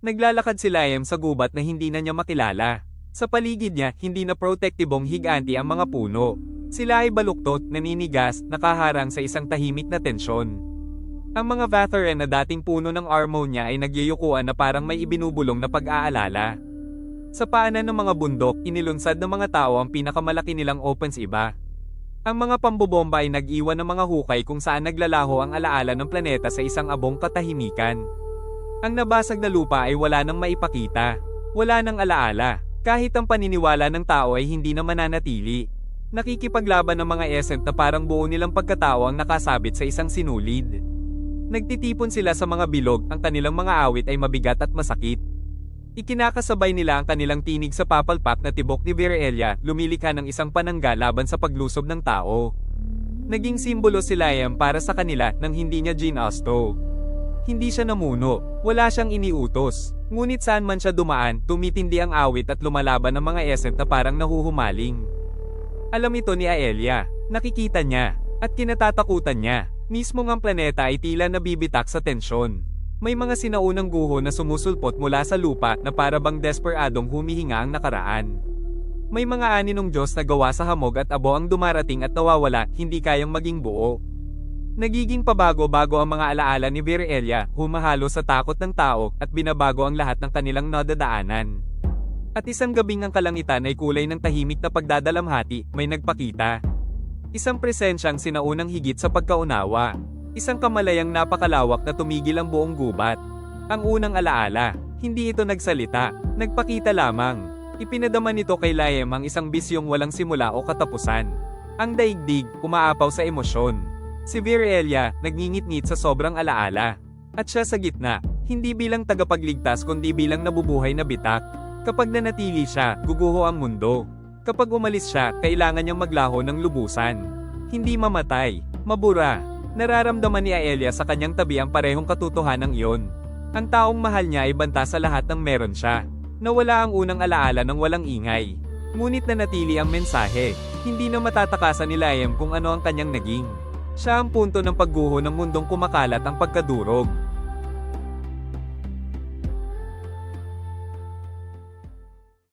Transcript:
Naglalakad si Liam sa gubat na hindi na niya makilala. Sa paligid niya, hindi na protektibong higanti ang mga puno. Sila ay baluktot, naninigas, nakaharang sa isang tahimik na tensyon. Ang mga Vatheren na dating puno ng Armonia ay nagyayukuan na parang may ibinubulong na pag-aalala. Sa paanan ng mga bundok, inilunsad ng mga tao ang pinakamalaki nilang opens iba. Ang mga pambobomba ay nag-iwan ng mga hukay kung saan naglalaho ang alaala ng planeta sa isang abong katahimikan. Ang nabasag na lupa ay wala nang maipakita. Wala nang alaala. Kahit ang paniniwala ng tao ay hindi na mananatili. Nakikipaglaban ng mga essent na parang buo nilang pagkatao ang nakasabit sa isang sinulid. Nagtitipon sila sa mga bilog, ang kanilang mga awit ay mabigat at masakit. Ikinakasabay nila ang kanilang tinig sa papalpak na tibok ni Virelia, lumilikha ng isang panangga laban sa paglusob ng tao. Naging simbolo si Liam para sa kanila nang hindi niya ginasto. Hindi siya namuno, wala siyang iniutos. Ngunit saan man siya dumaan, tumitindi ang awit at lumalaban ng mga essent na parang nahuhumaling. Alam ito ni Aelia, nakikita niya, at kinatatakutan niya. Mismo ang planeta ay tila nabibitak sa tensyon. May mga sinaunang guho na sumusulpot mula sa lupa na para bang desperadong humihinga ang nakaraan. May mga aninong Diyos na gawa sa hamog at abo ang dumarating at nawawala, hindi kayang maging buo. Nagiging pabago-bago ang mga alaala ni Virelia, humahalo sa takot ng tao, at binabago ang lahat ng kanilang nadadaanan. At isang gabing ang kalangitan ay kulay ng tahimik na pagdadalamhati, may nagpakita. Isang presensyang sinaunang higit sa pagkaunawa. Isang kamalayang napakalawak na tumigil ang buong gubat. Ang unang alaala, hindi ito nagsalita, nagpakita lamang. Ipinadama nito kay Liam ang isang bisyong walang simula o katapusan. Ang daigdig, umaapaw sa emosyon. Si Virelia, nagngingit-ngit sa sobrang alaala. At siya sa gitna, hindi bilang tagapagligtas kundi bilang nabubuhay na bitak. Kapag nanatili siya, guguho ang mundo. Kapag umalis siya, kailangan niyang maglaho ng lubusan. Hindi mamatay, mabura. Nararamdaman ni Aelia sa kanyang tabi ang parehong katotohanan iyon. Ang taong mahal niya ay banta sa lahat ng meron siya. Nawala ang unang alaala ng walang ingay. Ngunit nanatili ang mensahe. Hindi na matatakasan ni Liam kung ano ang kanyang naging. Siya ang punto ng pagguho ng mundong kumakalat ang pagkadurog.